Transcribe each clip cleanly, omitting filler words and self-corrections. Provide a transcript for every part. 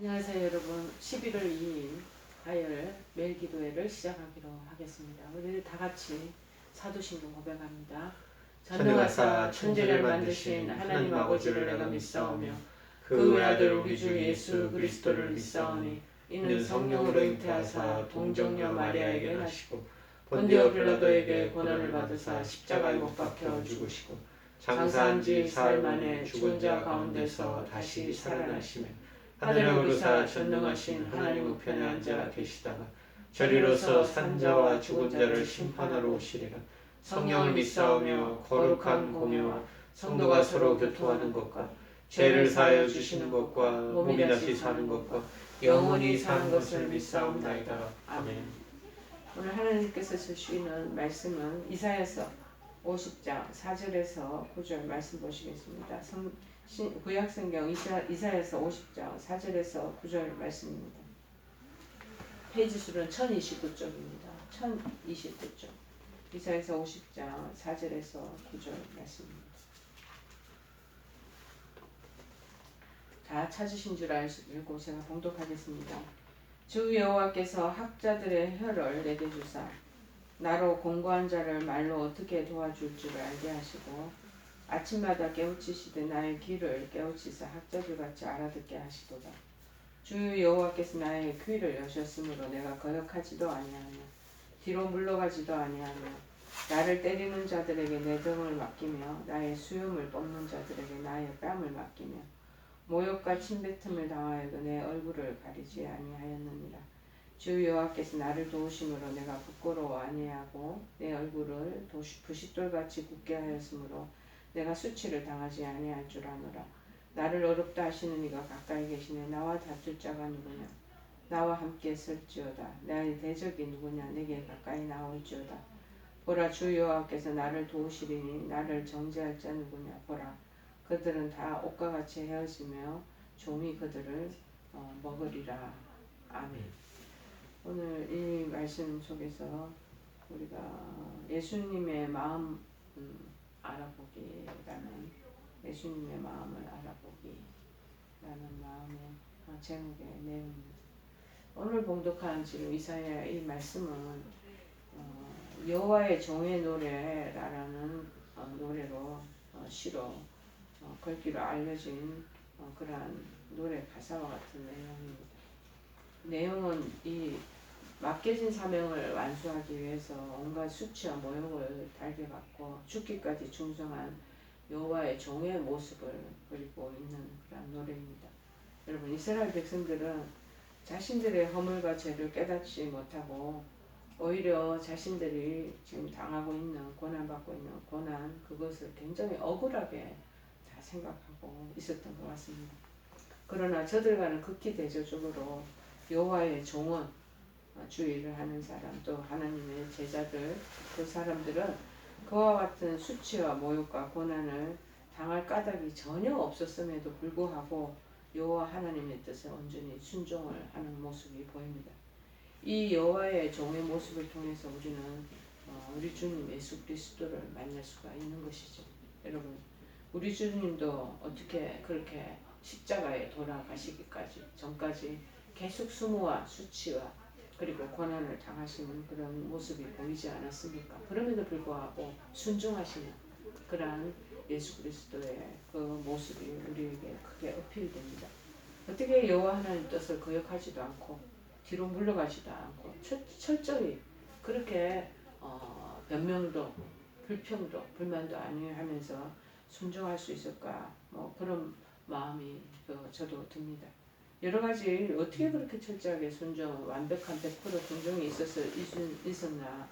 안녕하세요 여러분. 11월 2일 화요일 매일 기도회를 시작하기로 하겠습니다. 우리 다 같이 사도신경 고백합니다. 전능하사 천지를 만드신 하나님 아버지를 내가 믿사오며 그 외아들 우리 주 예수 그리스도를 믿사오니 이는 성령으로 잉태하사 동정녀 마리아에게 나시고 본디오 빌라도에게 고난을 받으사 십자가에 못 박혀 죽으시고 장사한 지 사흘 만에 죽은 자 가운데서 다시 살아나시며 하늘에 오르사 전능하신 하나님 우편에 앉아 계시다가 저리로서 산자와 죽은 자를 심판하러 오시리라. 성령을 믿사오며 거룩한 공예와 성도가 서로 교통하는 것과 죄를 사하여 주시는 것과 몸이 다시 사는 것과 영원히 사는 것을 믿사옵나이다. 아멘. 오늘 하나님께서 주시는 말씀은 이사야서 50장 4절에서 9절 말씀 보시겠습니다. 구약성경 이사야서 50장 4절에서 9절 말씀입니다. 페이지 수는 1029쪽입니다. 1029쪽. 이사야서 50장 4절에서 9절 말씀입니다. 다 찾으신 줄 알고 제가 봉독하겠습니다. 주 여호와께서 학자들의 혀를 내게 주사 나로 공고한 자를 말로 어떻게 도와줄 줄 알게 하시고 아침마다 깨우치시되 나의 귀를 깨우치사 학자들같이 알아듣게 하시도다. 주 여호와께서 나의 귀를 여셨으므로 내가 거역하지도 아니하며 뒤로 물러가지도 아니하며 나를 때리는 자들에게 내 등을 맡기며 나의 수염을 뽑는 자들에게 나의 뺨을 맡기며 모욕과 침뱉음을 당하여도 내 얼굴을 가리지 아니하였느니라. 주 여호와께서 나를 도우심으로 내가 부끄러워 아니하고 내 얼굴을 부싯돌같이 굳게 하였으므로 내가 수치를 당하지 아니할 줄 아노라. 나를 어렵다 하시는 이가 가까이 계시네. 나와 다툴 자가 누구냐. 나와 함께 설지어다. 나의 대적이 누구냐. 내게 가까이 나올지어다. 보라 주 여호와께서 나를 도우시리니 나를 정죄할 자 누구냐. 보라 그들은 다 옷과 같이 헤어지며 종이 그들을 먹으리라. 아멘. 오늘 이 말씀 속에서 우리가 예수님의 마음 알아보기라는 예수님의 마음을 알아보기라는 마음의 제목의 내용입니다. 오늘 봉독한 지금 이사야 이 말씀은 여호와의 종의 노래라는 노래로 시로 글귀로 알려진 그러한 노래 가사와 같은 내용입니다. 내용은 이 맡겨진 사명을 완수하기 위해서 온갖 수치와 모욕을 달게 받고 죽기까지 충성한 여호와의 종의 모습을 그리고 있는 그런 노래입니다. 여러분 이스라엘 백성들은 자신들의 허물과 죄를 깨닫지 못하고 오히려 자신들이 지금 당하고 있는 고난받고 있는 고난 그것을 굉장히 억울하게 다 생각하고 있었던 것 같습니다. 그러나 저들과는 극히 대조적으로 여호와의 종은 주의를 하는 사람 또 하나님의 제자들 그 사람들은 그와 같은 수치와 모욕과 고난을 당할 까닭이 전혀 없었음에도 불구하고 여호와 하나님의 뜻에 온전히 순종을 하는 모습이 보입니다. 이 여호와의 종의 모습을 통해서 우리는 우리 주님 예수 그리스도를 만날 수가 있는 것이죠. 여러분 우리 주님도 어떻게 그렇게 십자가에 돌아가시기까지 전까지 계속 수모와 수치와 그리고 고난을 당하시는 그런 모습이 보이지 않았습니까? 그럼에도 불구하고 순종하시는 그러한 예수 그리스도의 그 모습이 우리에게 크게 어필됩니다. 어떻게 여호와 하나님 뜻을 거역하지도 않고 뒤로 물러가지도 않고 철저히 그렇게 변명도 불평도 불만도 아니하면서 순종할 수 있을까? 그런 마음이 저도 듭니다. 여러 가지 어떻게 그렇게 철저하게 순종, 완벽한 100% 순종이 있었나?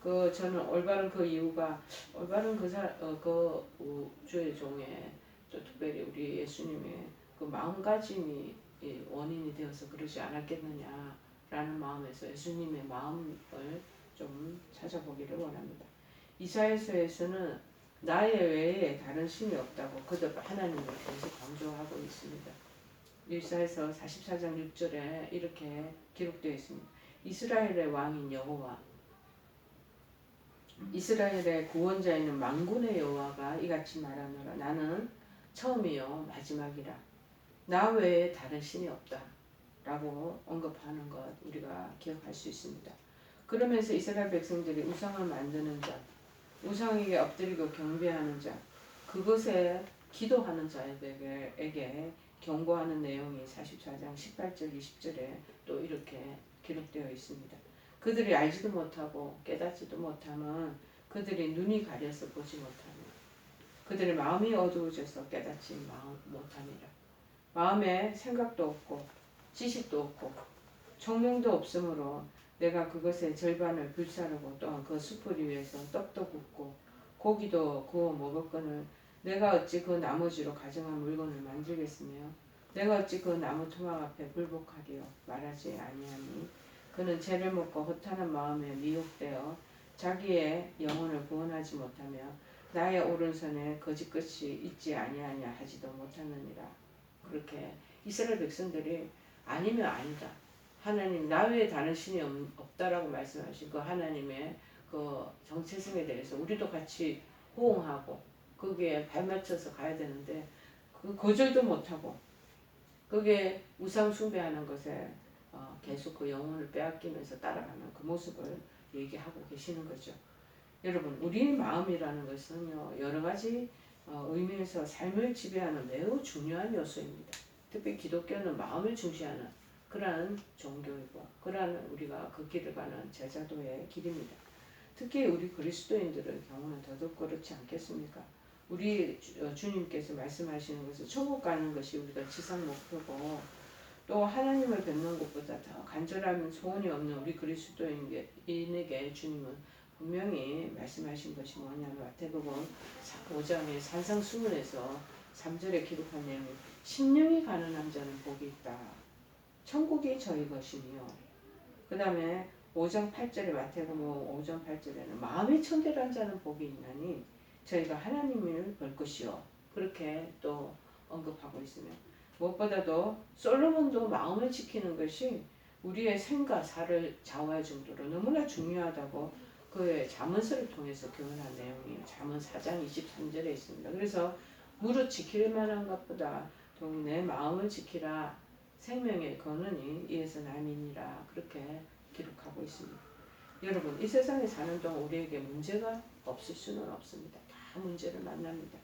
저는 올바른 그 이유가 올바른 그 주의 종의 또 특별히 우리 예수님의 그 마음가짐이 원인이 되어서 그러지 않았겠느냐라는 마음에서 예수님의 마음을 좀 찾아보기를 원합니다. 이사야서에서는 나의 외에 다른 신이 없다고 그들 하나님을 계속 강조하고 있습니다. 이사야서 44장 6절에 이렇게 기록되어 있습니다. 이스라엘의 왕인 여호와 이스라엘의 구원자이는 만군의 여호와가 이같이 말하노라. 나는 처음이요 마지막이라. 나 외에 다른 신이 없다 라고 언급하는 것 우리가 기억할 수 있습니다. 그러면서 이스라엘 백성들이 우상을 만드는 자, 우상에게 엎드리고 경배하는 자, 그것에 기도하는 자에게 경고하는 내용이 44장 18절 20절에 또 이렇게 기록되어 있습니다. 그들이 알지도 못하고 깨닫지도 못하면 그들이 눈이 가려서 보지 못하며 그들의 마음이 어두워져서 깨닫지 못함이라. 마음에 생각도 없고 지식도 없고 총명도 없으므로 내가 그것의 절반을 불사르고 또한 그 수풀 위에서 떡도 굽고 고기도 구워 먹었거늘 내가 어찌 그 나머지로 가정한 물건을 만들겠으며 내가 어찌 그 나무 토막 앞에 불복하리요 말하지 아니하니 그는 죄를 먹고 허탄한 마음에 미혹되어 자기의 영혼을 구원하지 못하며 나의 오른손에 거짓 끝이 있지 아니하냐 하지도 못하느니라. 그렇게 이스라엘 백성들이 아니면 아니다. 하나님 나 외에 다른 신이 없다라고 말씀하신 그 하나님의 그 정체성에 대해서 우리도 같이 호응하고 거기에 발맞춰서 가야 되는데 그 거절도 못하고 그게 우상 숭배하는 것에 계속 그 영혼을 빼앗기면서 따라가는 그 모습을 얘기하고 계시는 거죠. 여러분 우리의 마음이라는 것은요 여러 가지 의미에서 삶을 지배하는 매우 중요한 요소입니다. 특히 기독교는 마음을 중시하는 그러한 종교이고 그러한 우리가 그 길을 가는 제자도의 길입니다. 특히 우리 그리스도인들의 경우는 더더욱 그렇지 않겠습니까? 우리 주님께서 말씀하시는 것은 천국 가는 것이 우리가 지상 목표고 또 하나님을 뵙는 것보다 더 간절한 소원이 없는 우리 그리스도인에게 주님은 분명히 말씀하신 것이 뭐냐면 마태복음 5장의 산상수훈에서 3절에 기록한 내용이 심령이 가난한 자는 복이 있다. 천국이 저희 것이며 그 다음에 5장 8절에 마태복음 5장 8절에는 마음이 청결한 자는 복이 있나니 저희가 하나님을 볼 것이요. 그렇게 또 언급하고 있으며 무엇보다도 솔로몬도 마음을 지키는 것이 우리의 생과 사를 좌우할 정도로 너무나 중요하다고 그의 잠언서를 통해서 교훈한 내용이 잠언 4장 23절에 있습니다. 그래서 무릇 지킬 만한 것보다 더욱 내 마음을 지키라 생명의 근원이 이에서 나니니라 그렇게 기록하고 있습니다. 여러분 이 세상에 사는 동안 우리에게 문제가 없을 수는 없습니다. 다 문제를 만납니다.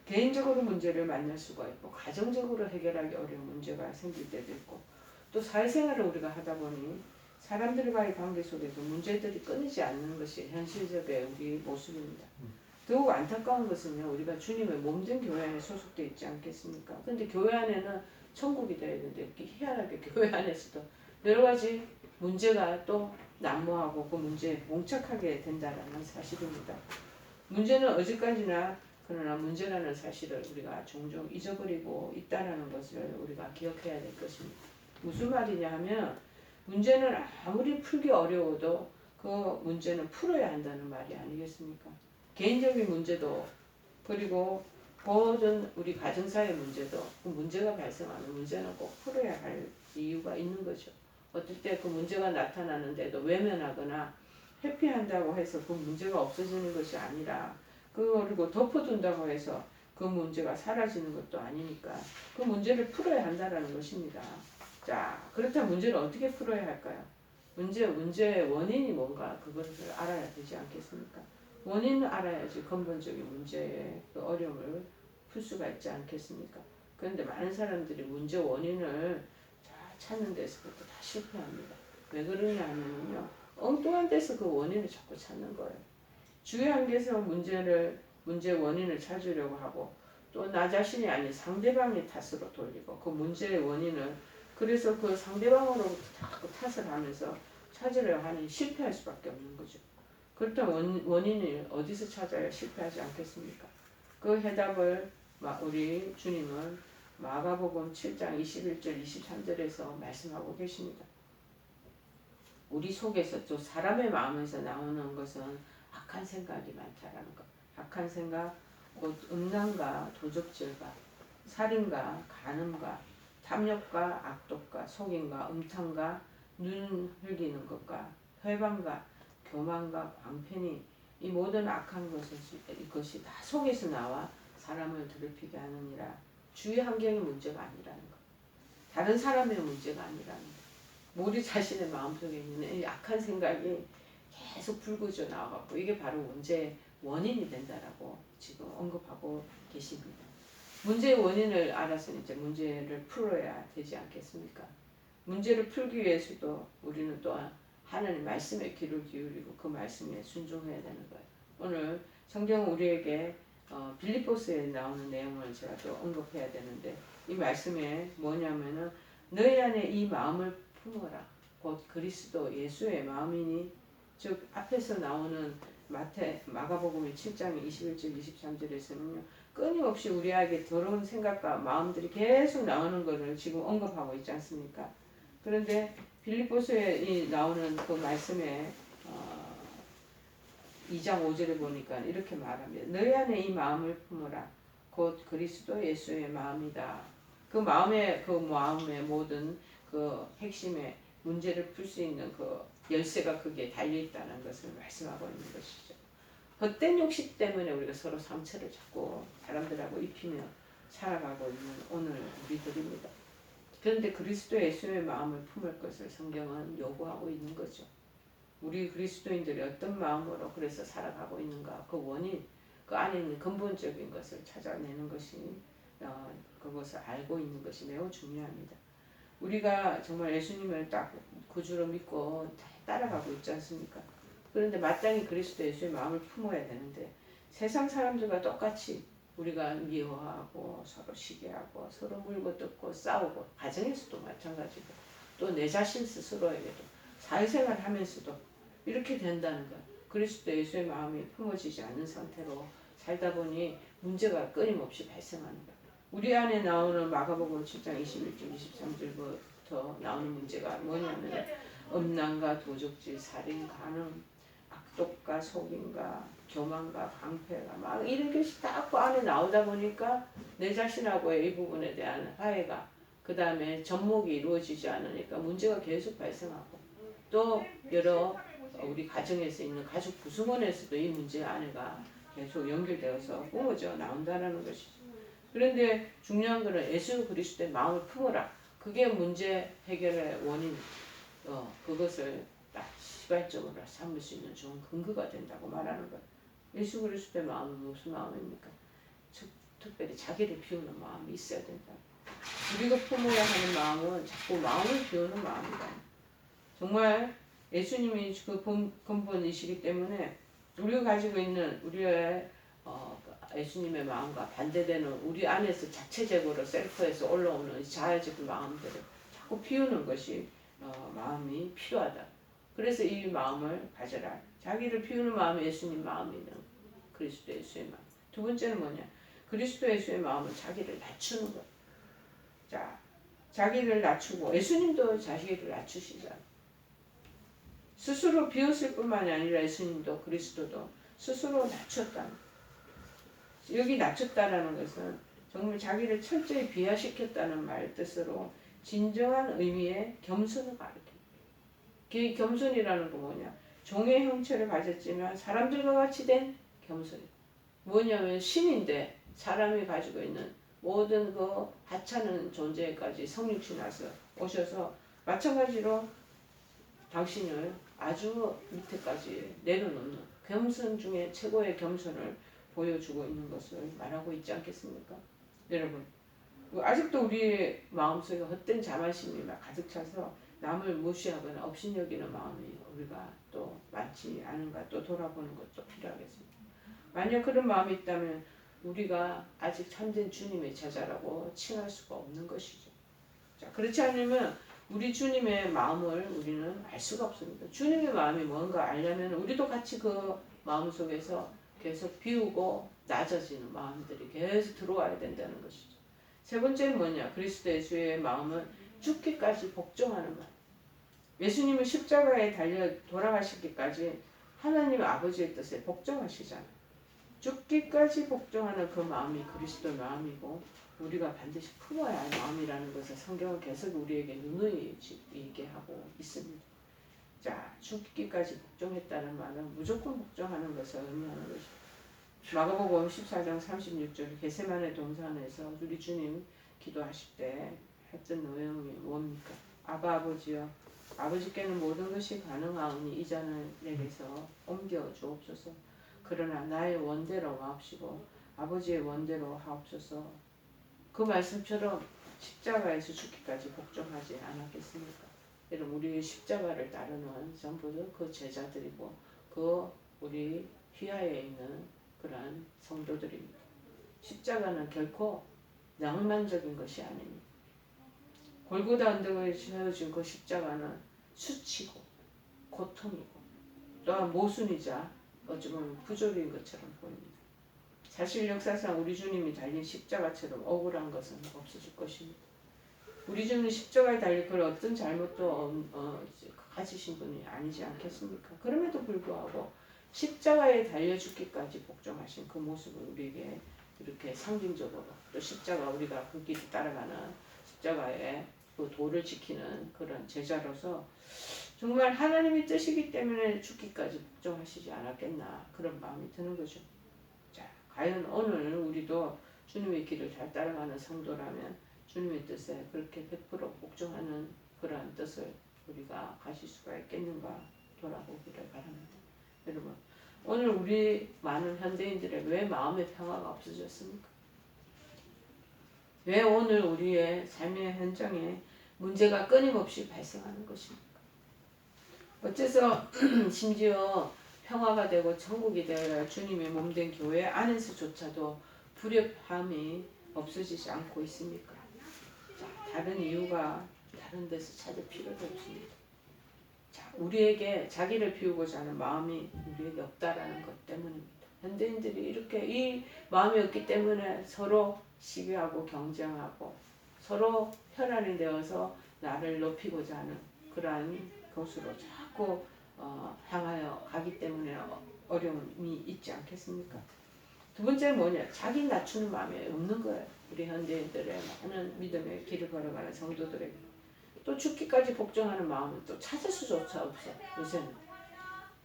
개인적으로 문제를 만날 수가 있고 가정적으로 해결하기 어려운 문제가 생길 때도 있고 또 사회생활을 우리가 하다 보니 사람들과의 관계 속에서 문제들이 끊이지 않는 것이 현실적인 우리 모습입니다. 더욱 안타까운 것은요 우리가 주님의 몸된 교회 안에 소속되어 있지 않겠습니까? 그런데 교회 안에는 천국이 되어야 되는데 희한하게 교회 안에서도 여러 가지 문제가 또 난무하고 그 문제에 봉착하게 된다는 사실입니다. 문제는 어디까지나 그러나 문제라는 사실을 우리가 종종 잊어버리고 있다는 것을 우리가 기억해야 될 것입니다. 무슨 말이냐 하면 문제는 아무리 풀기 어려워도 그 문제는 풀어야 한다는 말이 아니겠습니까? 개인적인 문제도 그리고 모든 우리 가정사의 문제도 그 문제가 발생하는 문제는 꼭 풀어야 할 이유가 있는 거죠. 어떨 때 그 문제가 나타나는데도 외면하거나 회피한다고 해서 그 문제가 없어지는 것이 아니라 그리고 덮어둔다고 해서 그 문제가 사라지는 것도 아니니까 그 문제를 풀어야 한다는 것입니다. 자, 그렇다면 문제를 어떻게 풀어야 할까요? 문제의 원인이 뭔가 그것을 알아야 되지 않겠습니까? 원인을 알아야지 근본적인 문제의 그 어려움을 풀 수가 있지 않겠습니까? 그런데 많은 사람들이 문제 원인을 찾는 데서부터 다 실패합니다. 왜 그러냐 하면요. 엉뚱한 데서 그 원인을 자꾸 찾는 거예요. 중요한 데서 문제 원인을 찾으려고 하고 또 나 자신이 아닌 상대방의 탓으로 돌리고 그 문제의 원인을 그래서 그 상대방으로부터 자꾸 탓을 하면서 찾으려 하니 실패할 수밖에 없는 거죠. 그렇다면 원인을 어디서 찾아야 실패하지 않겠습니까? 그 해답을 우리 주님은 마가복음 7장 21절 23절에서 말씀하고 계십니다. 우리 속에서 또 사람의 마음에서 나오는 것은 악한 생각이 많다라는 것. 악한 생각, 곧 음란과 도적질과 살인과 간음과 탐욕과 악독과 속임과 음탕과 눈 흘기는 것과 회방과 교만과 광편이 이 모든 악한 것이 다 속에서 나와 사람을 더럽히게 하느니라. 주위 환경의 문제가 아니라는 거. 다른 사람의 문제가 아니라는 거. 우리 자신의 마음속에 있는 이 악한 생각이 계속 불거져 나와갖고 이게 바로 문제의 원인이 된다라고 지금 언급하고 계십니다. 문제의 원인을 알아서 이제 문제를 풀어야 되지 않겠습니까? 문제를 풀기 위해서도 우리는 또한 하나님 말씀에 귀를 기울이고 그 말씀에 순종해야 되는 거예요. 오늘 성경은 우리에게 빌립보서에 나오는 내용을 제가 또 언급해야 되는데 이 말씀에 뭐냐면은 너희 안에 이 마음을 품어라. 곧 그리스도 예수의 마음이니 즉 앞에서 나오는 마가복음 7장 21절 23절에서는요. 끊임없이 우리에게 더러운 생각과 마음들이 계속 나오는 것을 지금 언급하고 있지 않습니까? 그런데 빌립보서에 나오는 그 말씀에 2장 5절에 보니까 이렇게 말합니다. 너희 안에 이 마음을 품으라. 곧 그리스도 예수의 마음이다. 그 마음의 모든 그 핵심의 문제를 풀 수 있는 그 열쇠가 거기에 달려있다는 것을 말씀하고 있는 것이죠. 헛된 욕심 때문에 우리가 서로 상처를 잡고 사람들하고 입히며 살아가고 있는 오늘 우리들입니다. 그런데 그리스도 예수의 마음을 품을 것을 성경은 요구하고 있는 거죠. 우리 그리스도인들이 어떤 마음으로 그래서 살아가고 있는가 그 원인, 그 안에 있는 근본적인 것을 찾아내는 것이 그것을 알고 있는 것이 매우 중요합니다. 우리가 정말 예수님을 딱 구주로 믿고 따라가고 있지 않습니까? 그런데 마땅히 그리스도 예수의 마음을 품어야 되는데 세상 사람들과 똑같이 우리가 미워하고 서로 시기하고 서로 물고 뜯고 싸우고 가정에서도 마찬가지고 또 내 자신 스스로에게도 사회생활 하면서도 이렇게 된다는 것. 그리스도 예수의 마음이 품어지지 않는 상태로 살다 보니 문제가 끊임없이 발생하는 것. 우리 안에 나오는 마가복음 7장 21절 23절부터 나오는 문제가 뭐냐면 음란과 도적질, 살인, 간음, 악독과 속임과 교만과 방패가 막 이런 것이 다 그 안에 나오다 보니까 내 자신하고의 이 부분에 대한 화해가 그 다음에 접목이 이루어지지 않으니까 문제가 계속 발생하고 또 여러 우리 가정에서 있는 가족 구성원에서도 이 문제 안에가 계속 연결되어서 뿜어져 나온다는 것이죠. 그런데 중요한 것은 예수 그리스도의 마음을 품어라. 그게 문제 해결의 원인, 그것을 딱 시발적으로 삼을 수 있는 좋은 근거가 된다고 말하는 거예요. 예수 그리스도의 마음은 무슨 마음입니까? 특별히 자기를 비우는 마음이 있어야 된다. 우리가 품어야 하는 마음은 자꾸 마음을 비우는 마음이다. 정말 예수님이 그 근본이시기 때문에 우리가 가지고 있는 우리의 예수님의 마음과 반대되는 우리 안에서 자체적으로 셀프에서 올라오는 자아적인 마음들을 자꾸 피우는 것이 마음이 필요하다. 그래서 이 마음을 가져라. 자기를 피우는 마음이 예수님 마음이는 그리스도 예수의 마음. 두 번째는 뭐냐? 그리스도 예수의 마음은 자기를 낮추는 것. 자, 자기를 낮추고 예수님도 자기를 낮추시잖아. 스스로 비웠을 뿐만이 아니라 예수님도 그리스도도 스스로 낮췄다. 여기 낮췄다라는 것은 정말 자기를 철저히 비하시켰다는 말 뜻으로 진정한 의미의 겸손을 가르칩니다. 그 겸손이라는 건 뭐냐? 종의 형체를 가졌지만 사람들과 같이 된 겸손이. 뭐냐면 신인데 사람이 가지고 있는 모든 그 하찮은 존재까지 성육신하셔서 오셔서 마찬가지로 당신을 아주 밑에까지 내려놓는 겸손 중에 최고의 겸손을 보여주고 있는 것을 말하고 있지 않겠습니까? 여러분, 아직도 우리 마음속에 헛된 자만심이 가득 차서 남을 무시하거나 업신여기는 마음이 우리가 또 많지 않은가 또 돌아보는 것도 필요하겠습니다. 만약 그런 마음이 있다면 우리가 아직 참된 주님의 제자라고 칭할 수가 없는 것이죠. 자, 그렇지 않으면 우리 주님의 마음을 우리는 알 수가 없습니다. 주님의 마음이 뭔가 알려면 우리도 같이 그 마음 속에서 계속 비우고 낮아지는 마음들이 계속 들어와야 된다는 것이죠. 세 번째는 뭐냐? 그리스도 예수의 마음은 죽기까지 복종하는 마음. 예수님은 십자가에 달려 돌아가시기까지 하나님 아버지의 뜻에 복종하시잖아요. 죽기까지 복종하는 그 마음이 그리스도의 마음이고 우리가 반드시 품어야 할 마음이라는 것을 성경은 계속 우리에게 누누이 얘기하고 있습니다. 자, 죽기까지 복종했다는 말은 무조건 복종하는 것을 의미하는 것입니다. 마가복음 14장 36절 겟세마네 동산에서 우리 주님 기도하실 때 했던 내용이 뭡니까? 아바 아버지여, 아버지께는 모든 것이 가능하오니 이 잔을 내게서 옮겨 주옵소서. 그러나 나의 원대로 마옵시고 아버지의 원대로 하옵소서. 그 말씀처럼 십자가에서 죽기까지 복종하지 않았겠습니까? 여러분, 우리 십자가를 따르는 전부 그 제자들이고 그 우리 휘하에 있는 그러한 성도들입니다. 십자가는 결코 낭만적인 것이 아닙니다. 골고다 언덕에 세워진 그 십자가는 수치고 고통이고 또한 모순이자 어쩌면 부조리인 것처럼 보입니다. 사실 역사상 우리 주님이 달린 십자가처럼 억울한 것은 없으실 것입니다. 우리 주님은 십자가에 달린 그 어떤 잘못도 가지신 분이 아니지 않겠습니까? 그럼에도 불구하고 십자가에 달려 죽기까지 복종하신 그 모습을 우리에게 이렇게 상징적으로, 또 십자가 우리가 그 길을 따라가는 십자가의 그 도를 지키는 그런 제자로서 정말 하나님의 뜻이기 때문에 죽기까지 복종하시지 않았겠나, 그런 마음이 드는 거죠. 자, 과연 오늘 우리도 주님의 길을 잘 따라가는 성도라면 주님의 뜻에 그렇게 100% 복종하는 그러한 뜻을 우리가 가질 수가 있겠는가 돌아보기를 바랍니다. 여러분, 오늘 우리 많은 현대인들의 왜 마음의 평화가 없어졌습니까? 왜 오늘 우리의 삶의 현장에 문제가 끊임없이 발생하는 것입니까? 어째서 심지어 평화가 되고 천국이 되어야 주님의 몸된 교회 안에서조차도 불협화음이 없어지지 않고 있습니까? 자, 다른 이유가 다른 데서 찾을 필요도 없습니다. 자, 우리에게 자기를 비우고자 하는 마음이 우리에게 없다라는 것 때문입니다. 현대인들이 이렇게 이 마음이 없기 때문에 서로 시기하고 경쟁하고 서로 혈안이 되어서 나를 높이고자 하는 그러한 것으로 자꾸 향하여 가기 때문에 어려움이 있지 않겠습니까? 두 번째는 뭐냐? 자기 낮추는 마음이 없는 거예요. 우리 현대인들의 많은 믿음의 길을 걸어가는 성도들에게. 또 죽기까지 복종하는 마음은 또 찾을 수조차 없어. 요새는.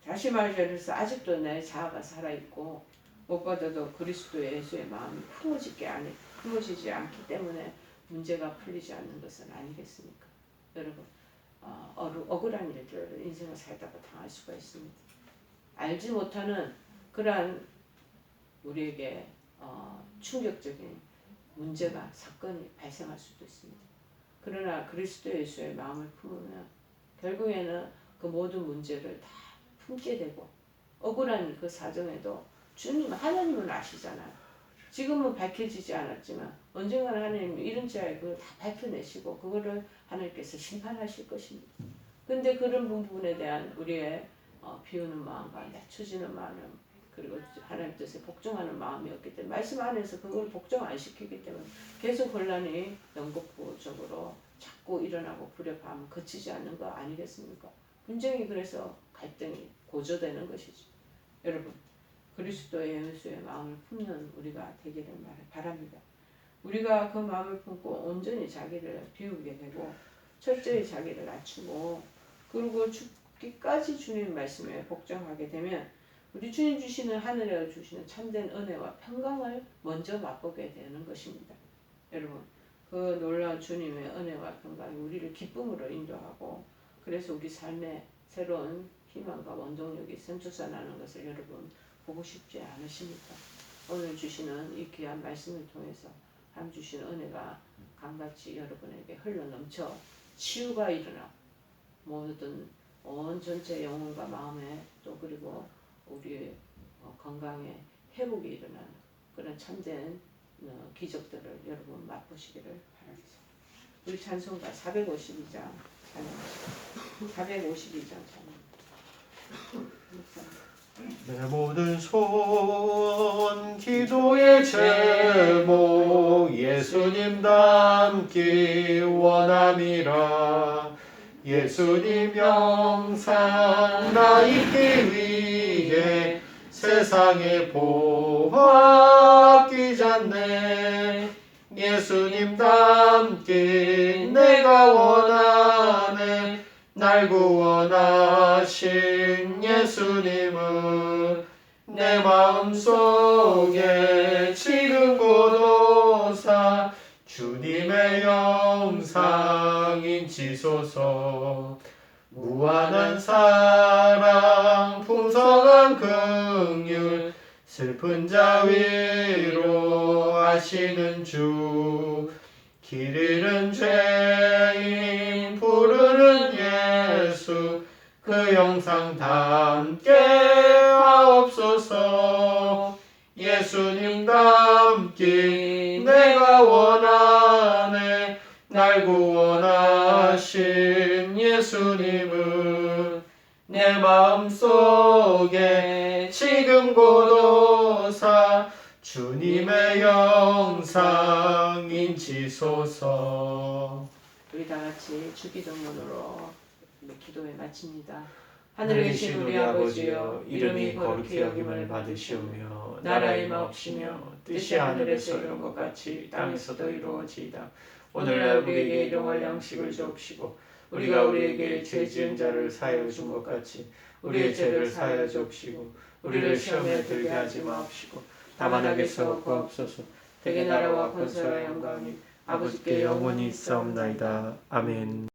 다시 말해서 아직도 내 자아가 살아있고 무엇보다도 그리스도 예수의 마음이 품어지지 않기 때문에 문제가 풀리지 않는 것은 아니겠습니까? 여러분, 억울한 일들을 인생을 살다가 당할 수가 있습니다. 알지 못하는 그러한 우리에게 충격적인 문제가, 사건이 발생할 수도 있습니다. 그러나 그리스도 예수의 마음을 품으면 결국에는 그 모든 문제를 다 품게 되고, 억울한 그 사정에도 주님, 하나님은 아시잖아요. 지금은 밝혀지지 않았지만 언젠가는 하나님은 이런 자의 그걸 다 밝혀내시고 그거를 하나님께서 심판하실 것입니다. 근데 그런 부분에 대한 우리의 비우는 마음과 낮춰지는 마음, 그리고 하나님 뜻에 복종하는 마음이 없기 때문에 말씀 안에서 그걸 복종 안 시키기 때문에 계속 혼란이 연거푸적으로 자꾸 일어나고 불협화음은 거치지 않는 거 아니겠습니까? 분명히 그래서 갈등이 고조되는 것이죠. 여러분, 그리스도의 예수의 마음을 품는 우리가 되기를 바랍니다. 우리가 그 마음을 품고 온전히 자기를 비우게 되고 철저히 자기를 낮추고 그리고 죽기까지 주님 말씀에 복종하게 되면 우리 주님 주시는 하늘에 주시는 참된 은혜와 평강을 먼저 맛보게 되는 것입니다. 여러분, 그 놀라운 주님의 은혜와 평강이 우리를 기쁨으로 인도하고 그래서 우리 삶에 새로운 희망과 원동력이 샘솟아나는 것을 여러분 보고 싶지 않으십니까? 오늘 주시는 이 귀한 말씀을 통해서 하나님 주시는 은혜가 강같이 여러분에게 흘러넘쳐 치유가 일어나 모든 온 전체 영혼과 마음에 또 그리고 우리의 건강에 회복이 일어나는 그런 참된 기적들을 여러분 맛보시기를 바라겠습니다. 우리 찬송가 452장 찬양합니다. 452장 찬양합니다. 내 모든 소원 기도의 제목 예수님 닮기 원함이라. 예수님 영상 나 있기 위해 세상에 보았기잖네. 예수님 닮기 내가 원하네. 날 구원하신 예수님은 내 마음속에 지금 고도사 주님의 영상 인치소서. 무한한 사랑 풍성한 긍휼 슬픈 자 위로하시는 주. 길 잃은 죄인 부르는 예수 그 영상 담게 하옵소서. 예수님 닮기 내가 원하네. 날 구원하신 예수님은 내 마음속에 지금 고도사 주님의 영상 인치소서. 우리 다 같이 주기도문으로 기도에 마칩니다. 하늘에 계신 우리 아버지여, 이름이 거룩히 여김을 받으시오며 나라의 마옵시며 뜻이 하늘에서 이룬 것 같이 땅에서도 이루어지이다. 오늘날 우리에게 일용할 양식을 주옵시고 우리가 우리에게 죄 지은 자를 사하여 준 것 같이 우리의 죄를 사하여 주옵시고 우리를 시험에 들게 하지 마옵시고 다만 악에서 구하옵소서. 대개 나라와 권세와 영광이 아버지께 영원히 있사옵나이다. 아멘.